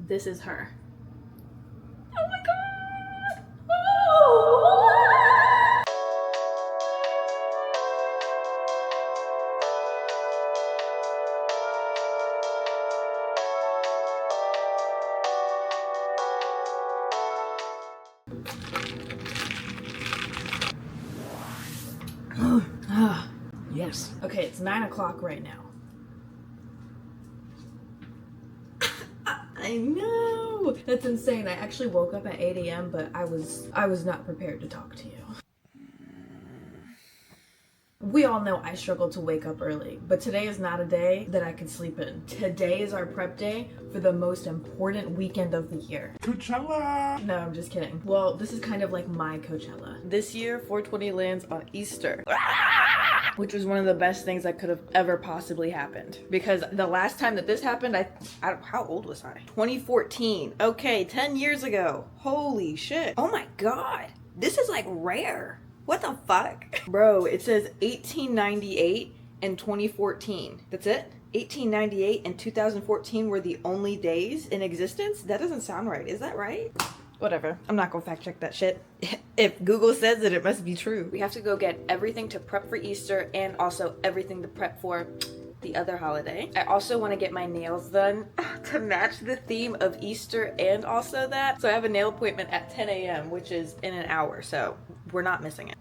This is her. Oh my god! Oh! Yes. Okay, it's 9 o'clock right now. I know! That's insane. I actually woke up at 8 a.m., but I was not prepared to talk to you. We all know I struggle to wake up early, but today is not a day that I can sleep in. Today is our prep day for the most important weekend of the year. Coachella! No, I'm just kidding. Well, this is kind of like my Coachella. This year, 420 lands on Easter. Which was one of the best things that could have ever possibly happened. Because the last time that this happened, how old was I? 2014. Okay, 10 years ago. Holy shit. Oh my god. This is like rare. What the fuck? Bro, it says 1898 and 2014. That's it? 1898 and 2014 were the only days in existence? That doesn't sound right. Is that right? Whatever. I'm not gonna fact check that shit. If Google says it, it must be true. We have to go get everything to prep for Easter and also everything to prep for the other holiday. I also want to get my nails done to match the theme of Easter and also that. So I have a nail appointment at 10 a.m., which is in an hour, so we're not missing it.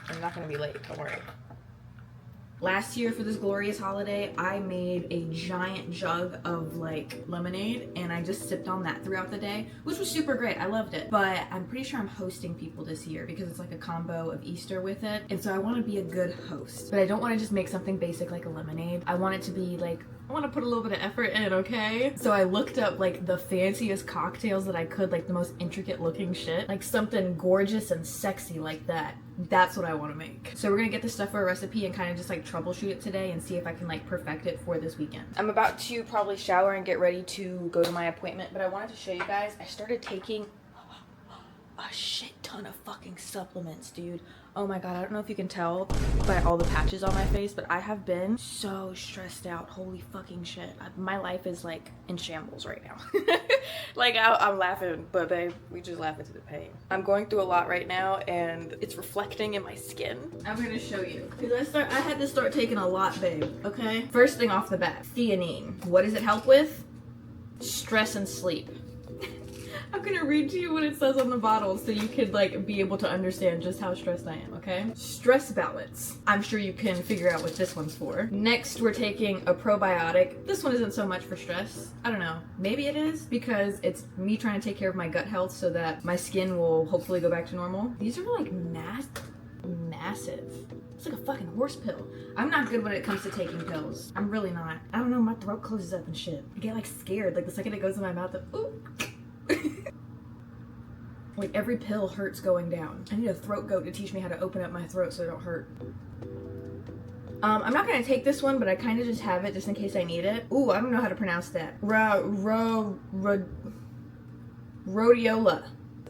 I'm not gonna be late, don't worry. Last year for this glorious holiday, I made a giant jug of like lemonade and I just sipped on that throughout the day, which was super great. I loved it. But I'm pretty sure I'm hosting people this year because it's like a combo of Easter with it. And so I want to be a good host, but I don't want to just make something basic like a lemonade. I want it to be like, I want to put a little bit of effort in, okay? So I looked up like the fanciest cocktails that I could, like the most intricate looking shit, like something gorgeous and sexy like that. That's what I want to make. So we're gonna get this stuff for a recipe and kind of just like troubleshoot it today and see if I can like perfect it for this weekend. I'm about to probably shower and get ready to go to my appointment, but I wanted to show you guys, I started taking a shit ton of fucking supplements, dude. Oh my god, I don't know if you can tell by all the patches on my face, but I have been so stressed out. Holy fucking shit. My life is like in shambles right now. Like I'm laughing, but babe, we just laugh into the pain. I'm going through a lot right now and it's reflecting in my skin. I'm gonna show you. Because I had to start taking a lot, babe, okay? First thing off the bat, theanine. What does it help with? Stress and sleep. I'm gonna read to you what it says on the bottle so you could like be able to understand just how stressed I am, okay? Stress balance. I'm sure you can figure out what this one's for. Next, we're taking a probiotic. This one isn't so much for stress. I don't know. Maybe it is because it's me trying to take care of my gut health so that my skin will hopefully go back to normal. These are like massive. It's like a fucking horse pill. I'm not good when it comes to taking pills. I'm really not. I don't know, my throat closes up and shit. I get like scared, like the second it goes in my mouth, ooh. Like every pill hurts going down. I need a throat goat to teach me how to open up my throat so it don't hurt. I'm not gonna take this one, but I kind of just have it just in case I need it. Ooh, I don't know how to pronounce that. Rhodiola.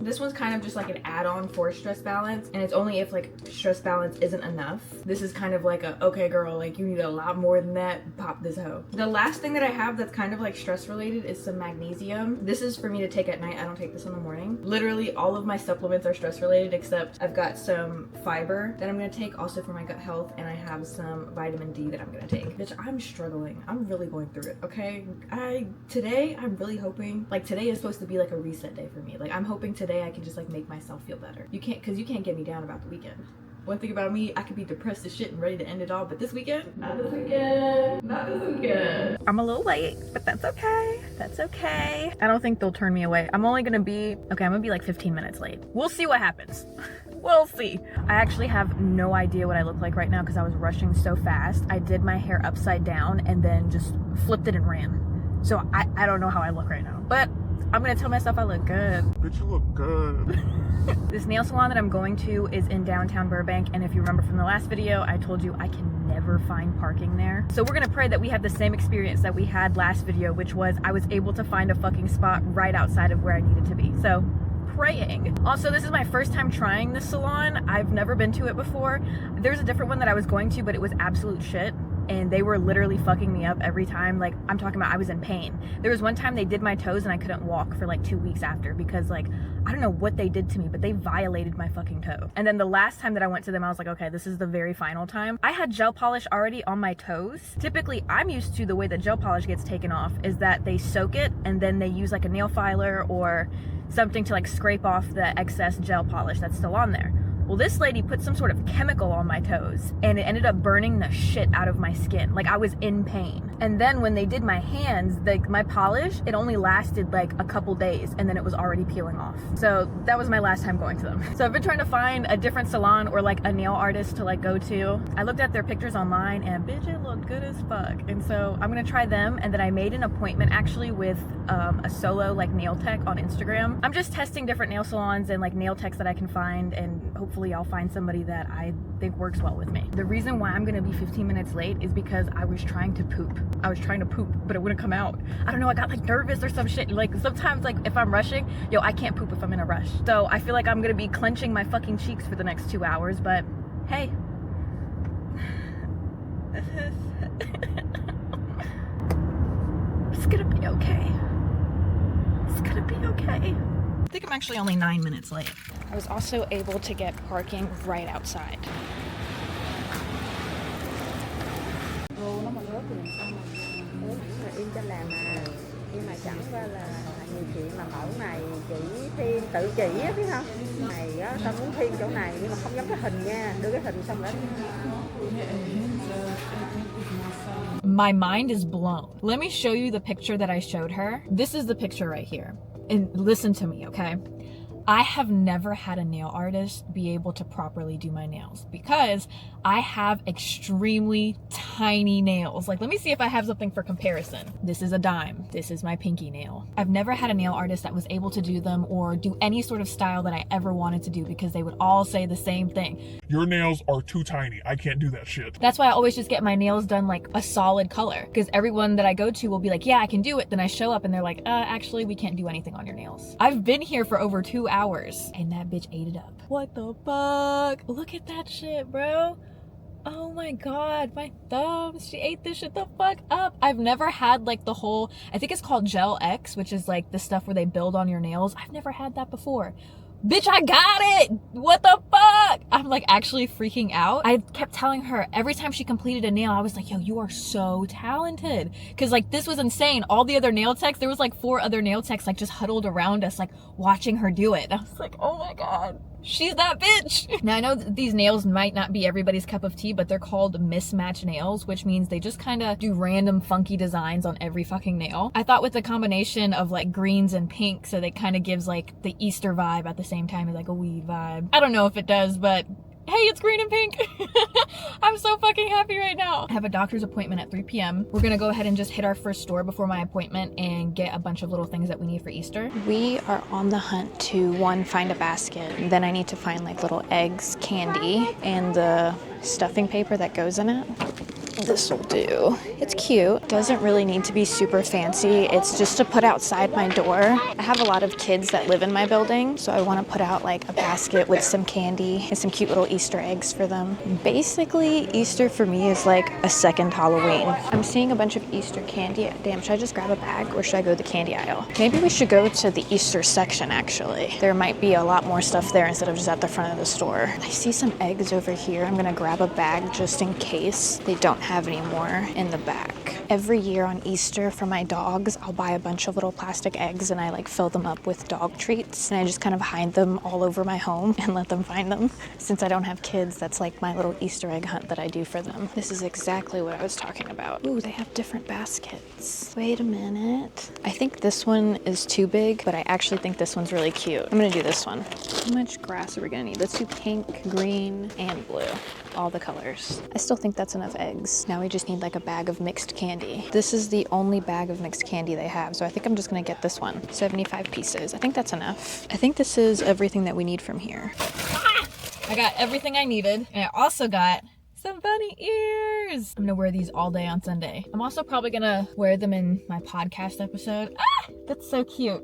This one's kind of just like an add-on for stress balance, and it's only if like stress balance isn't enough. This is kind of like a, okay girl, like you need a lot more than that, pop this hoe. The last thing that I have that's kind of like stress related is some magnesium. This is for me to take at night. I don't take this in the morning. Literally all of my supplements are stress related except I've got some fiber that I'm gonna take also for my gut health, and I have some vitamin D that I'm gonna take. Bitch, I'm struggling. I'm really going through it, okay? Today I'm really hoping, like today is supposed to be like a reset day for me. Like I'm hoping today I can just like make myself feel better. You can't get me down about the weekend. One thing about me, I could be depressed as shit and ready to end it all, but this weekend, not this weekend, not this weekend. I'm a little late, but that's okay. That's okay. I don't think they'll turn me away. I'm gonna be like 15 minutes late. We'll see what happens. We'll see. I actually have no idea what I look like right now because I was rushing so fast. I did my hair upside down and then just flipped it and ran. So I don't know how I look right now, but I'm gonna tell myself I look good. Bitch, you look good. This nail salon that I'm going to is in downtown Burbank, and if you remember from the last video, I told you I can never find parking there. So we're gonna pray that we have the same experience that we had last video, which was I was able to find a fucking spot right outside of where I needed to be. So praying. Also, this is my first time trying this salon. I've never been to it before. There's a different one that I was going to, but it was absolute shit. and they were literally fucking me up every time. Like, I'm talking about I was in pain. There was one time they did my toes and I couldn't walk for like 2 weeks after because like, I don't know what they did to me, but they violated my fucking toe. And then the last time that I went to them, I was like, okay, this is the very final time. I had gel polish already on my toes. Typically, I'm used to the way that gel polish gets taken off is that they soak it and then they use like a nail filer or something to like scrape off the excess gel polish that's still on there. Well, this lady put some sort of chemical on my toes and it ended up burning the shit out of my skin. Like, I was in pain. And then when they did my hands, my polish, it only lasted like a couple days and then it was already peeling off. So that was my last time going to them. So I've been trying to find a different salon or like a nail artist to like go to. I looked at their pictures online and bitch, it looked good as fuck. And so I'm gonna try them. And then I made an appointment actually with a solo like nail tech on Instagram. I'm just testing different nail salons and like nail techs that I can find, and hopefully I'll find somebody that I think works well with me. The reason why I'm gonna be 15 minutes late is because I was trying to poop. I was trying to poop, but it wouldn't come out. I don't know, I got like nervous or some shit. Like sometimes like if I'm rushing, yo, I can't poop if I'm in a rush. So I feel like I'm gonna be clenching my fucking cheeks for the next 2 hours, but hey. It's gonna be okay. It's gonna be okay. I think I'm actually only 9 minutes late. I was also able to get parking right outside. In trên làng mà, nhưng mà chẳng qua là nhiều chuyện mà mẫu này chỉ thi tự chỉ á, biết không? Này á, tao muốn thi chỗ này nhưng mà không giống cái hình nha, đưa cái hình xong rồi. My mind is blown. Let me show you the picture that I showed her. This is the picture right here. And listen to me, okay? I have never had a nail artist be able to properly do my nails because I have extremely tiny nails. Like, let me see if I have something for comparison. This is a dime. This is my pinky nail. I've never had a nail artist that was able to do them or do any sort of style that I ever wanted to do because they would all say the same thing. Your nails are too tiny. I can't do that shit. That's why I always just get my nails done like a solid color, because everyone that I go to will be like, yeah, I can do it. Then I show up and they're like, actually, we can't do anything on your nails. I've been here for over 2 hours and that bitch ate it up. What the fuck? Look at that shit, bro. Oh my god, my thumbs. She ate this shit the fuck up. I've never had like the whole, I think it's called Gel X, which is like the stuff where they build on your nails. I've never had that before. Bitch, I got it! What the fuck? I'm like actually freaking out. I kept telling her every time she completed a nail, I was like, yo, you are so talented. Cause like this was insane. All the other nail techs, there was like 4 other nail techs like just huddled around us, like watching her do it. I was like, oh my god. She's that bitch. Now I know that these nails might not be everybody's cup of tea, but they're called mismatch nails, which means they just kind of do random funky designs on every fucking nail. I thought with the combination of like greens and pink, so it kind of gives like the Easter vibe at the same time as like a weed vibe. I don't know if it does, but hey, it's green and pink. I'm so fucking happy right now. I have a doctor's appointment at 3 p.m. We're gonna go ahead and just hit our first store before my appointment and get a bunch of little things that we need for Easter. We are on the hunt to, one, find a basket. Then I need to find like little eggs, candy, and the stuffing paper that goes in it. This will do. It's cute. Doesn't really need to be super fancy. It's just to put outside my door. I have a lot of kids that live in my building, so I want to put out like a basket with some candy and some cute little Easter eggs for them. Basically, Easter for me is like a second Halloween. I'm seeing a bunch of Easter candy. Damn, should I just grab a bag or should I go to the candy aisle? Maybe we should go to the Easter section actually. There might be a lot more stuff there instead of just at the front of the store. I see some eggs over here. I'm gonna grab a bag just in case they don't have any more in the back. Every year on Easter for my dogs, I'll buy a bunch of little plastic eggs and I like fill them up with dog treats and I just kind of hide them all over my home and let them find them. Since I don't have kids, that's like my little Easter egg hunt that I do for them. This is exactly what I was talking about. Ooh, they have different baskets. Wait a minute. I think this one is too big, but I actually think this one's really cute. I'm gonna do this one. How much grass are we gonna need? Let's do pink, green, and blue. All the colors. I still think that's enough eggs. Now we just need like a bag of mixed candy. This is the only bag of mixed candy they have, so I think I'm just gonna get this one. 75 pieces. I think that's enough. I think this is everything that we need from here. I got everything I needed, and I also got some bunny ears. I'm gonna wear these all day on Sunday. I'm also probably gonna wear them in my podcast episode. Ah, that's so cute.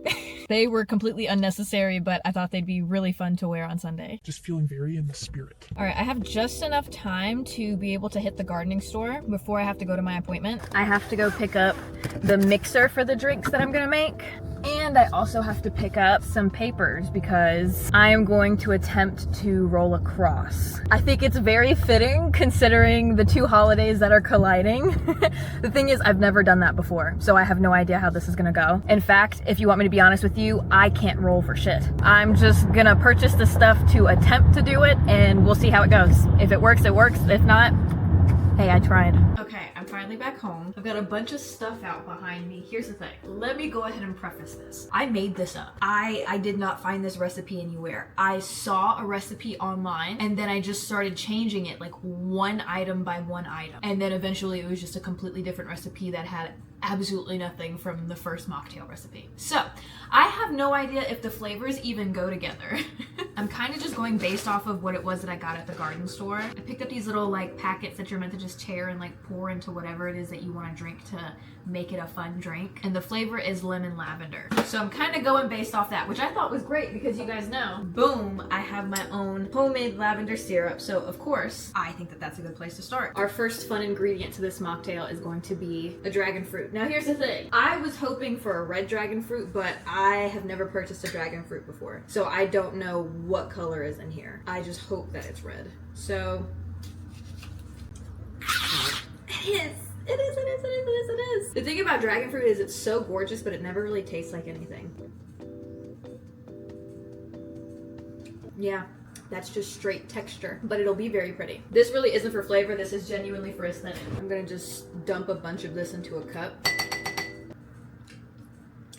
They were completely unnecessary, but I thought they'd be really fun to wear on Sunday. Just feeling very in the spirit. All right, I have just enough time to be able to hit the gardening store before I have to go to my appointment. I have to go pick up the mixer for the drinks that I'm gonna make. And I also have to pick up some papers because I am going to attempt to roll a cross. I think it's very fitting considering the two holidays that are colliding. The thing is, I've never done that before, so I have no idea how this is gonna go. In fact, if you want me to be honest with you, I can't roll for shit. I'm just gonna purchase the stuff to attempt to do it and we'll see how it goes. If it works, it works. If not, hey, I tried. Okay, I'm finally back home. I've got a bunch of stuff out behind me. Here's the thing. Let me go ahead and preface this. I made this up. I did not find this recipe anywhere. I saw a recipe online and then I just started changing it like one item by one item. And then eventually it was just a completely different recipe that had absolutely nothing from the first mocktail recipe. So I have no idea if the flavors even go together. I'm kind of just going based off of what it was that I got at the garden store. I picked up these little like packets that you're meant to just tear and like pour into whatever it is that you want to drink to make it a fun drink. And the flavor is lemon lavender. So I'm kind of going based off that, which I thought was great because you guys know, boom, I have my own homemade lavender syrup. So of course, I think that that's a good place to start. Our first fun ingredient to this mocktail is going to be a dragon fruit. Now here's the thing. I was hoping for a red dragon fruit, but I have never purchased a dragon fruit before. So I don't know what color is in here. I just hope that it's red. So it is. The thing about dragon fruit is it's so gorgeous, but it never really tastes like anything. Yeah, that's just straight texture, but it'll be very pretty. This really isn't for flavor, this is genuinely for aesthetic. I'm gonna just dump a bunch of this into a cup.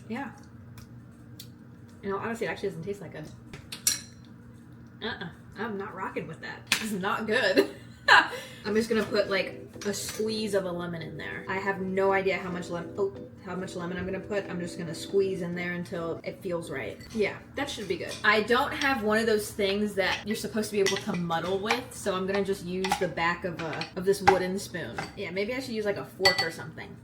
Yeah. You know, honestly, it actually doesn't taste like good. I'm not rocking with that. This is not good. I'm just gonna put like a squeeze of a lemon in there. I have no idea how much lemon I'm gonna put. I'm just gonna squeeze in there until it feels right. Yeah, that should be good. I don't have one of those things that you're supposed to be able to muddle with, so I'm gonna just use the back of this wooden spoon. Yeah, maybe I should use like a fork or something.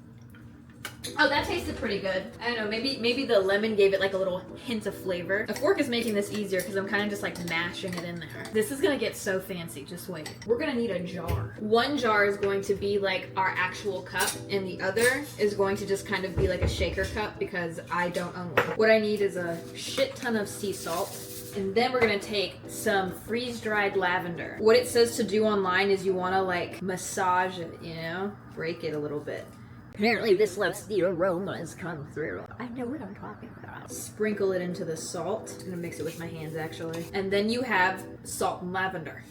Oh, that tasted pretty good. I don't know, maybe the lemon gave it like a little hint of flavor. A fork is making this easier because I'm kind of just like mashing it in there. This is gonna get so fancy, just wait. We're gonna need a jar. One jar is going to be like our actual cup and the other is going to just kind of be like a shaker cup because I don't own one. What I need is a shit ton of sea salt. And then we're gonna take some freeze-dried lavender. What it says to do online is you wanna like massage it, you know? Break it a little bit. Apparently this lets the aromas come through. I know what I'm talking about. Sprinkle it into the salt. I'm gonna mix it with my hands actually. And then you have salt and lavender.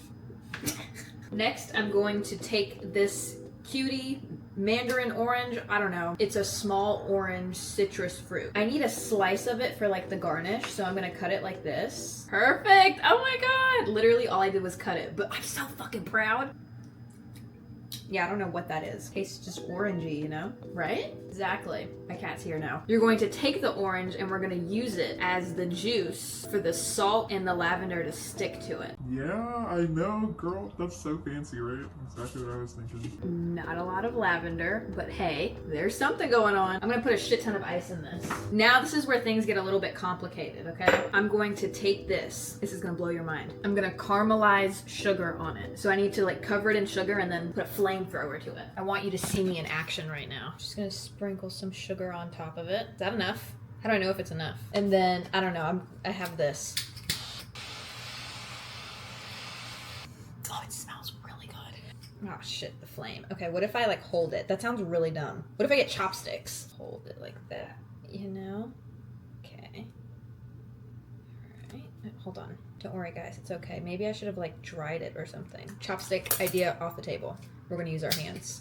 Next, I'm going to take this cutie mandarin orange. I don't know. It's a small orange citrus fruit. I need a slice of it for like the garnish. So I'm gonna cut it like this. Perfect. Oh my God. Literally all I did was cut it, but I'm so fucking proud. Yeah, I don't know what that is. Tastes just orangey, you know? Right? Exactly. My cat's here now. You're going to take the orange and we're gonna use it as the juice for the salt and the lavender to stick to it. Yeah, I know, girl. That's so fancy, right? Exactly what I was thinking. Not a lot of lavender, but hey, there's something going on. I'm gonna put a shit ton of ice in this. Now this is where things get a little bit complicated, okay? I'm going to take this. This is gonna blow your mind. I'm gonna caramelize sugar on it. So I need to like cover it in sugar and then put a flamethrower to it. I want you to see me in action right now. Just gonna sprinkle some sugar on top of it. Is that enough? How do I know if it's enough? And then, I don't know, I have this. Oh, it smells really good. Oh shit, the flame. Okay, what if I like hold it? That sounds really dumb. What if I get chopsticks? Hold it like that, you know? Okay. Alright, hold on. Don't worry guys, it's okay. Maybe I should have like dried it or something. Chopstick idea off the table. We're gonna use our hands.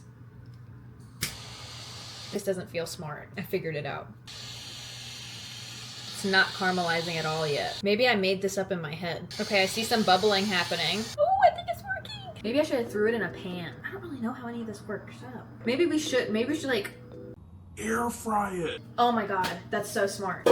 This doesn't feel smart. I figured it out. It's not caramelizing at all yet. Maybe I made this up in my head. Okay, I see some bubbling happening. Oh, I think it's working. Maybe I should have threw it in a pan. I don't really know how any of this works. Shut up. Maybe we should like Air fry it. Oh my God, that's so smart.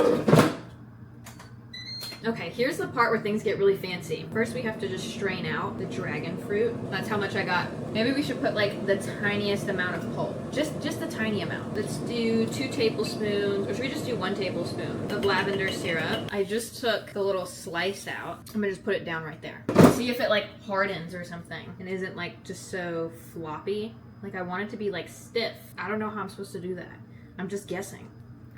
Okay, here's the part where things get really fancy. First, we have to just strain out the dragon fruit. That's how much I got. Maybe we should put like the tiniest amount of pulp. Just the tiny amount. Let's do 2 tablespoons, or should we just do 1 tablespoon of lavender syrup? I just took the little slice out. I'm gonna just put it down right there. See if it like hardens or something and isn't like just so floppy. Like I want it to be like stiff. I don't know how I'm supposed to do that. I'm just guessing.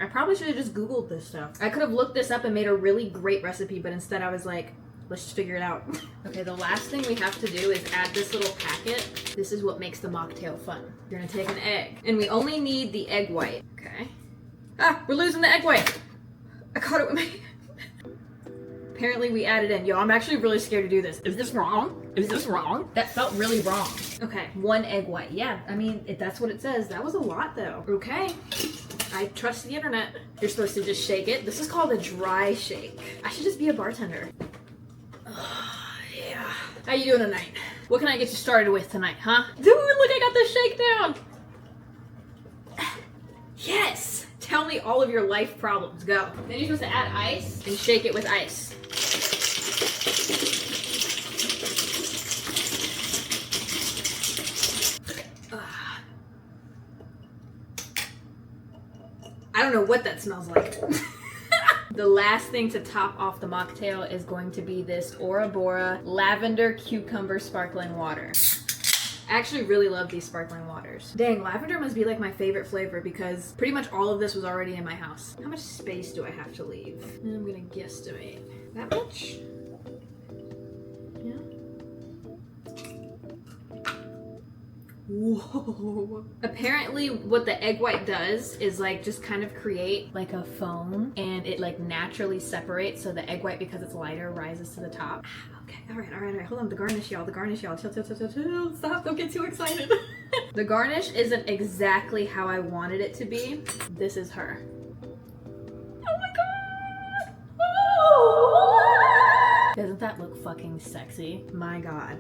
I probably should have just Googled this stuff. I could have looked this up and made a really great recipe, but instead I was like, let's just figure it out. Okay, the last thing we have to do is add this little packet. This is what makes the mocktail fun. You're gonna take an egg, and we only need the egg white, okay? Ah, we're losing the egg white. I caught it with my Apparently we added in. Yo, I'm actually really scared to do this. Is this wrong? Is this wrong? That felt really wrong. Okay, 1 egg white. Yeah, I mean, if that's what it says. That was a lot though. Okay, I trust the internet. You're supposed to just shake it. This is called a dry shake. I should just be a bartender. Yeah. How you doing tonight? What can I get you started with tonight, huh? Dude, look, I got the shakedown. Yes! Tell me all of your life problems. Go. Then you're supposed to add ice and shake it with ice. I don't know what that smells like. The last thing to top off the mocktail is going to be this Ora Bora lavender cucumber sparkling water. I actually really love these sparkling waters. Dang, lavender must be like my favorite flavor because pretty much all of this was already in my house. How much space do I have to leave? I'm gonna guesstimate. That much? Yeah. Whoa. Apparently what the egg white does is like just kind of create like a foam, and it like naturally separates, so the egg white, because it's lighter, rises to the top. Okay, all right. Hold on, the garnish, y'all. Chill. Stop, don't get too excited. The garnish isn't exactly how I wanted it to be. This is her. Oh my god! Oh! Doesn't that look fucking sexy? My god.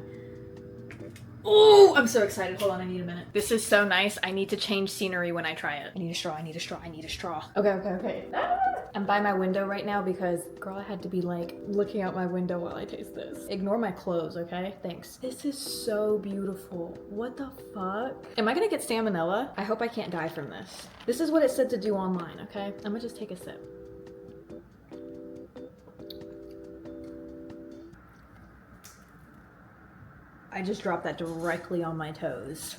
Oh, I'm so excited. Hold on, I need a minute. This is so nice. I need to change scenery when I try it. I need a straw. Okay. I'm by my window right now because, girl, I had to be like looking out my window while I taste this. Ignore my clothes, okay? Thanks. This is so beautiful. What the fuck? Am I gonna get salmonella? I hope I can't die from this. This is what it said to do online, okay? I'm gonna just take a sip. I just dropped that directly on my toes.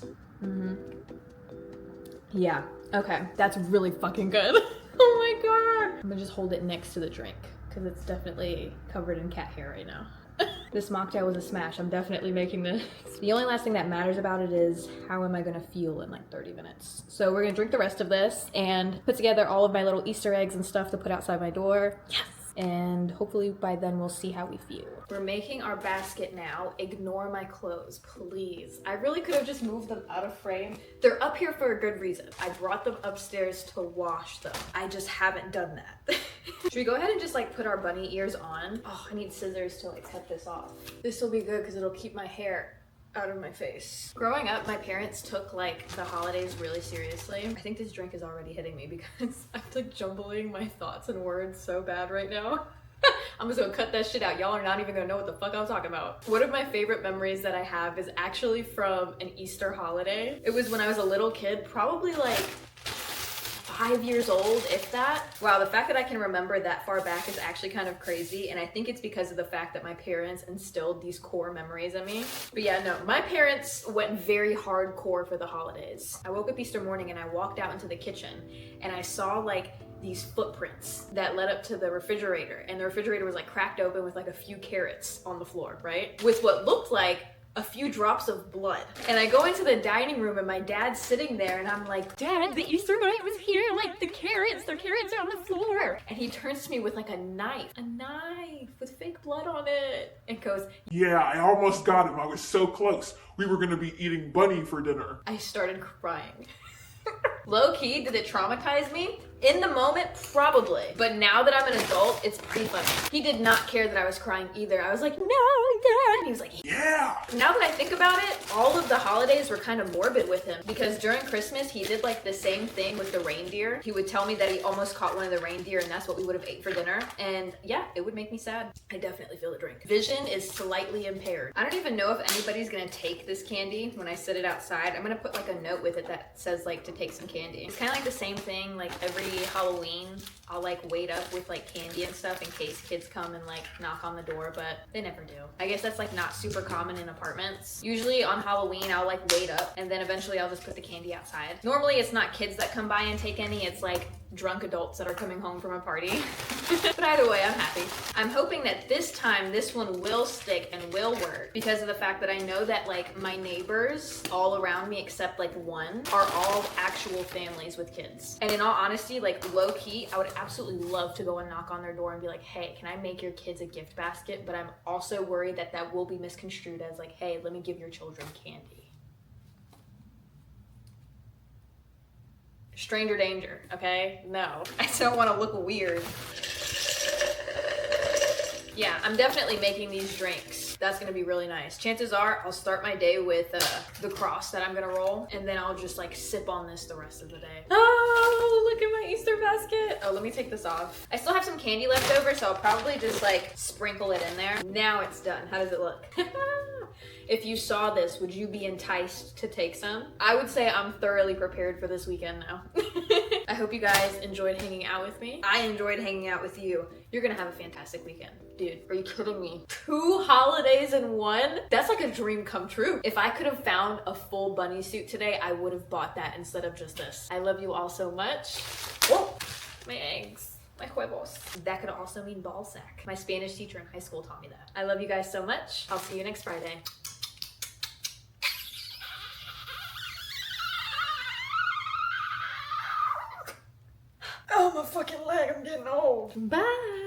Yeah, okay, that's really fucking good. Oh my god. I'm gonna just hold it next to the drink because it's definitely covered in cat hair right now. This mocktail was a smash. I'm definitely making this. The only last thing that matters about it is how am I gonna feel in like 30 minutes. So we're gonna drink the rest of this and put together all of my little Easter eggs and stuff to put outside my door. Yes! And hopefully by then we'll see how we feel. We're making our basket now. Ignore my clothes, please. I really could have just moved them out of frame. They're up here for a good reason. I brought them upstairs to wash them. I just haven't done that. Should we go ahead and just like put our bunny ears on? Oh, I need scissors to like cut this off. This will be good because it'll keep my hair out of my face. Growing up, my parents took like the holidays really seriously. I think this drink is already hitting me because I'm like jumbling my thoughts and words so bad right now. I'm just gonna cut that shit out. Y'all are not even gonna know what the fuck I'm talking about. One of my favorite memories that I have is actually from an Easter holiday. It was when I was a little kid, probably like 5 years old, if that. Wow, the fact that I can remember that far back is actually kind of crazy, and I think it's because of the fact that my parents instilled these core memories in me. But yeah, no, my parents went very hardcore for the holidays. I woke up Easter morning and I walked out into the kitchen and I saw like these footprints that led up to the refrigerator, and the refrigerator was like cracked open with like a few carrots on the floor, right? With what looked like a few drops of blood. And I go into the dining room and my dad's sitting there and I'm like, Dad, the Easter bunny was here, like the carrots are on the floor. And he turns to me with like a knife with fake blood on it, and goes, Yeah, I almost got him. I was so close. We were gonna be eating bunny for dinner. I started crying. Low key, did it traumatize me? In the moment, probably. But now that I'm an adult, it's pretty funny. He did not care that I was crying either. I was like, no, Dad. And he was like, yeah. Now that I think about it, all of the holidays were kind of morbid with him because during Christmas, he did like the same thing with the reindeer. He would tell me that he almost caught one of the reindeer and that's what we would have ate for dinner. And yeah, it would make me sad. I definitely feel the drink. Vision is slightly impaired. I don't even know if anybody's gonna take this candy when I set it outside. I'm gonna put like a note with it that says like to take some candy. It's kind of like the same thing, like every Halloween, I'll like wait up with like candy and stuff in case kids come and like knock on the door, but they never do. I guess that's like not super common in apartments. Usually on Halloween, I'll like wait up and then eventually I'll just put the candy outside. Normally it's not kids that come by and take any, it's like drunk adults that are coming home from a party. But either way, I'm happy. I'm hoping that this time this one will stick and will work because of the fact that I know that like my neighbors all around me except like one are all actual families with kids. And in all honesty, like low key, I would absolutely love to go and knock on their door and be like, hey, can I make your kids a gift basket? But I'm also worried that that will be misconstrued as like, hey, let me give your children candy. Stranger danger, okay? No, I don't want to look weird. Yeah, I'm definitely making these drinks. That's gonna be really nice. Chances are I'll start my day with the cross that I'm gonna roll and then I'll just like sip on this the rest of the day. Oh, look at my Easter basket. Oh, let me take this off. I still have some candy left over, so I'll probably just like sprinkle it in there. Now it's done. How does it look? If you saw this, would you be enticed to take some? I would say I'm thoroughly prepared for this weekend now. I hope you guys enjoyed hanging out with me. I enjoyed hanging out with you. You're gonna have a fantastic weekend. Dude, are you kidding me? 2 holidays in one? That's like a dream come true. If I could have found a full bunny suit today, I would have bought that instead of just this. I love you all so much. Whoa, my eggs. My huevos. That could also mean ball sack. My Spanish teacher in high school taught me that. I love you guys so much. I'll see you next Friday. Oh, my fucking leg, I'm getting old. Bye.